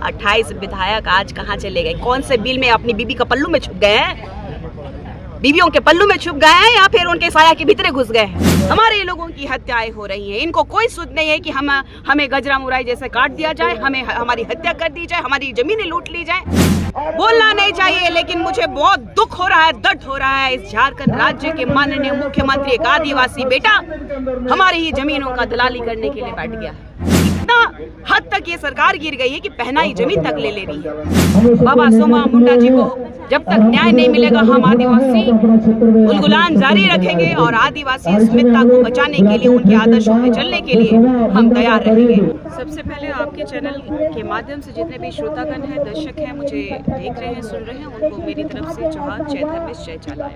28 विधायक आज कहाँ चले गए? कौन से बिल में अपनी बीबी का पल्लू में छुप गए हैं? बीवियों के पल्लू में छुप गए हैं या फिर उनके साया के भीतर घुस गए हैं? हमारे लोगों की हत्याएं हो रही हैं। इनको कोई सुध नहीं है कि हमें गजरा मुराई जैसे काट दिया जाए, हमारी हत्या कर दी जाए, हमारी जमीनें लूट ली जाए। बोलना नहीं चाहिए, लेकिन मुझे बहुत दुख हो रहा है, दर्द हो रहा है। इस झारखंड राज्य के माननीय मुख्यमंत्री एक आदिवासी बेटा हमारी ही जमीनों का दलाली करने के लिए बैठ गया। इतना हद तक ये सरकार गिर गई है कि पहनाई जमीन तक ले रही है। बाबा सोमा मुंडा जी को जब तक न्याय नहीं मिलेगा, हम आदिवासी उलगुलान जारी रखेंगे और आदिवासी अस्मिता को बचाने के लिए, उनके आदर्शों पे चलने के लिए हम तैयार रहेंगे। सबसे पहले आपके चैनल के माध्यम से जितने भी श्रोतागण हैं, दर्शक हैं, मुझे देख रहे हैं, सुन रहे हैं, उनको मेरी तरफ से जोहार, जय धर्मेश, जय चालाय।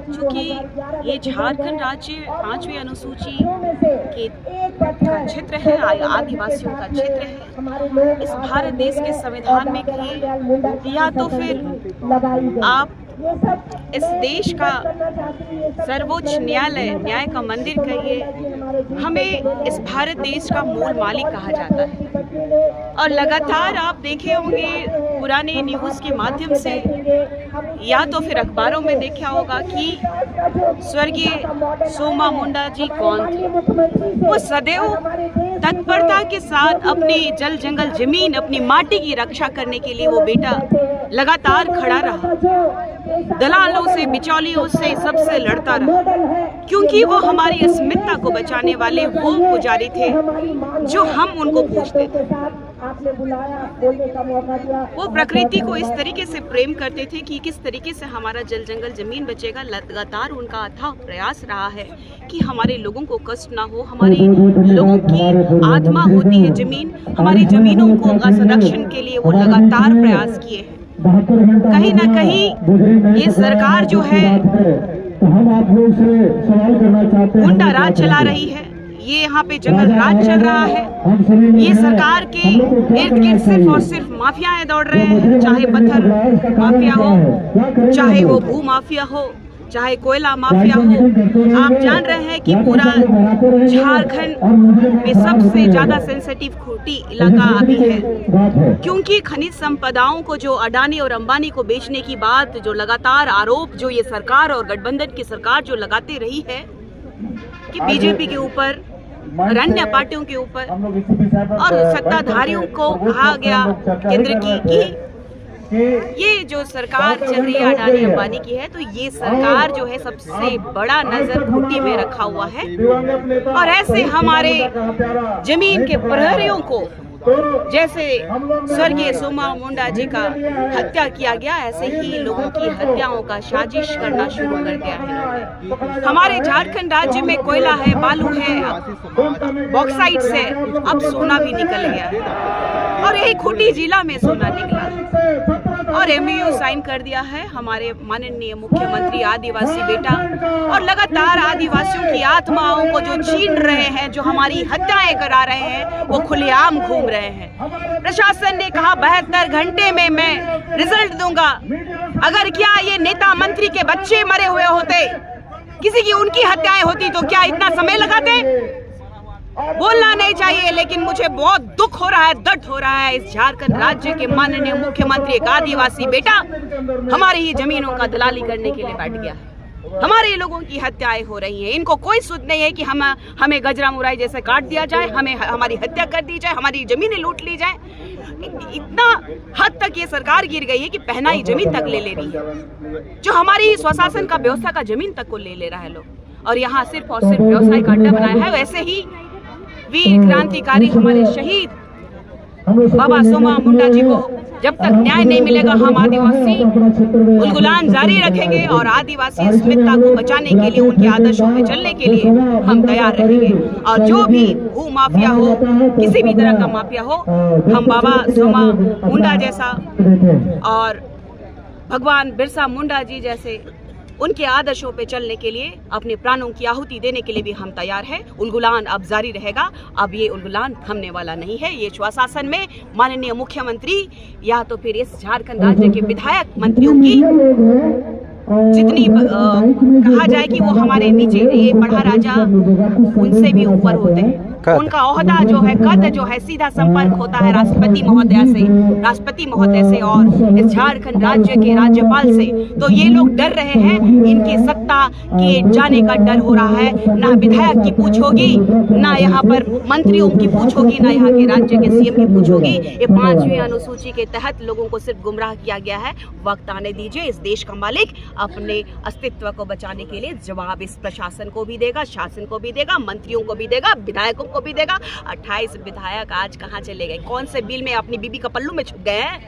चूँकि ये झारखंड राज्य 5वीं अनुसूची के क्षेत्र है, आदिवासियों का क्षेत्र है। इस भारत देश के संविधान में कहिए या तो फिर आप इस देश का सर्वोच्च न्यायालय, न्याय का मंदिर कहिए, हमें इस भारत देश का मूल मालिक कहा जाता है। और लगातार आप देखे होंगे पुराने न्यूज़ के माध्यम से या तो फिर अखबारों में देखा होगा कि स्वर्गीय सोमा मुंडा जी कौन थे। वो सदैव तत्परता के साथ अपनी जल जंगल जमीन, अपनी माटी की रक्षा करने के लिए वो बेटा लगातार खड़ा रहा, दलालों से, बिचौलियों से, सबसे लड़ता रहा, क्योंकि वो हमारी अस्मिता को बचाने वाले वो पुजारी थे जो हम उनको पूजते थे। वो प्रकृति को इस तरीके से प्रेम करते थे कि किस तरीके से हमारा जल जंगल जमीन बचेगा। लगातार उनका अथाह प्रयास रहा है कि हमारे लोगों को कष्ट ना हो। हमारे लोगों की आत्मा होती है जमीन, हमारी जमीनों को संरक्षण के लिए वो लगातार प्रयास किए हैं। कहीं ना कहीं ये सरकार जो है गुंडा राज चला रही है, ये यहाँ पे जंगल राज चल रहा है। ये सरकार के इर्द गिर्द सिर्फ और सिर्फ माफियाएं दौड़ रहे हैं, चाहे पत्थर माफिया हो, चाहे वो भू माफिया हो, चाहे कोयला माफिया हो। आप जान रहे हैं कि पूरा झारखंड में सबसे ज्यादा सेंसिटिव खूंटी इलाका अभी है, क्योंकि खनिज संपदाओं को जो अडानी और अंबानी को बेचने की बात, जो लगातार आरोप जो ये सरकार और गठबंधन की सरकार जो लगाती रही है कि बीजेपी के ऊपर और अन्य पार्टियों के ऊपर और सत्ताधारियों को कहा गया केंद्र की कि ये जो सरकार चल रही है अडानी अंबानी की है, तो ये सरकार जो है सबसे बड़ा नजर खूंटी में रखा हुआ है। और ऐसे हमारे जमीन के प्रहरियों को, जैसे स्वर्गीय सोमा मुंडा जी का हत्या किया गया, ऐसे ही लोगों की हत्याओं का साजिश करना शुरू कर दिया है। हमारे झारखंड राज्य में कोयला है, बालू है, बॉक्साइट्स है, अब सोना भी निकल गया है और यही खूंटी जिला में सोना निकला है। और MOU साइन कर दिया है हमारे माननीय मुख्यमंत्री आदिवासी बेटा, और लगातार आदिवासियों की आत्माओं को जो छीन रहे हैं, जो हमारी हत्याएं करा रहे हैं, वो खुलेआम घूम रहे हैं। प्रशासन ने कहा 72 घंटे में मैं रिजल्ट दूंगा। अगर क्या ये नेता मंत्री के बच्चे मरे हुए होते, किसी की उनकी हत्याएं होती, तो क्या इतना समय लगाते? बोलना नहीं चाहिए, लेकिन मुझे बहुत दुख हो रहा है, दर्द हो रहा है। इस झारखंड राज्य के माननीय मुख्यमंत्री एक आदिवासी बेटा हमारी ही जमीनों का दलाली करने के लिए बैठ गया। हमारे लोगों की हत्याएं हो रही हैं। इनको कोई सुध नहीं है कि हमें गजरा मुराई जैसे काट दिया जाए, हमारी हत्या कर दी जाए, हमारी जमीनें लूट ली जाए। इतना हद तक ये सरकार गिर गई है कि पहनाई जमीन तक ले रही है, जो हमारी स्वशासन का व्यवस्था का जमीन तक को ले रहा है लोग, और यहाँ सिर्फ और सिर्फ व्यवसाय का अड्डा बनाया है। वैसे ही वीर क्रांतिकारी हमारे शहीद बाबा सोमा मुंडा जी को जब तक न्याय नहीं मिलेगा, हम आदिवासी उलगुलान जारी रखेंगे और आदिवासी अस्मिता को बचाने के लिए, उनके आदर्शों पे चलने के लिए हम तैयार रहेंगे। और जो भी भू माफिया हो, किसी भी तरह का माफिया हो, हम बाबा सोमा मुंडा जैसा और भगवान बिरसा मुंडा जी जैसे उनके आदर्शों पे चलने के लिए, अपने प्राणों की आहुति देने के लिए भी हम तैयार हैं। उलगुलान अब जारी रहेगा। अब ये उलगुलान थमने वाला नहीं है। ये स्वशासन में माननीय मुख्यमंत्री या तो फिर इस झारखंड राज्य के विधायक मंत्रियों की जितनी कहा जाए कि वो हमारे नीचे, ये बड़ा राजा उनसे भी ऊपर होते हैं। उनका ओहदा जो है, कद जो है, सीधा संपर्क होता है राष्ट्रपति महोदय से और इस झारखंड राज्य के राज्यपाल से। तो ये लोग डर रहे हैं, इनकी सत्ता के जाने का डर हो रहा है। ना विधायक की पूछ होगी, ना यहाँ पर मंत्रियों की पूछ होगी, ना यहाँ के राज्य के सीएम की पूछ होगी। ये 5वीं अनुसूची के तहत लोगों को सिर्फ गुमराह किया गया है। वक्त आने दीजिए, इस देश का मालिक अपने अस्तित्व को बचाने के लिए जवाब इस प्रशासन को भी देगा, शासन को भी देगा, मंत्रियों को भी देगा, विधायकों को भी देगा। 28 विधायक आज कहाँ चले गए? कौन से बिल में अपनी बीबी का पल्लू में छुप गए हैं?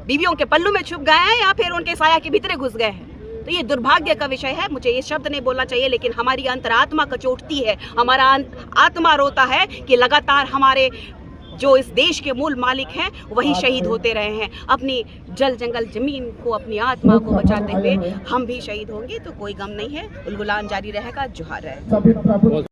बीवियों के पल्लू में छुप गए हैं या फिर उनके साया के भीतर घुस गए हैं? तो ये दुर्भाग्य का विषय है। मुझे ये शब्द नहीं बोलना चाहिए, लेकिन हमारी अंतरात्मा कचोटती है, हमारा आत्मा रोता है कि लगातार हमारे जो इस देश के मूल मालिक हैं वही शहीद होते रहे हैं। अपनी जल जंगल जमीन को, अपनी आत्मा को बचाते हुए हम भी शहीद होंगे तो कोई गम नहीं है। उलगुलान जारी रहेगा, जोहार रहेगा।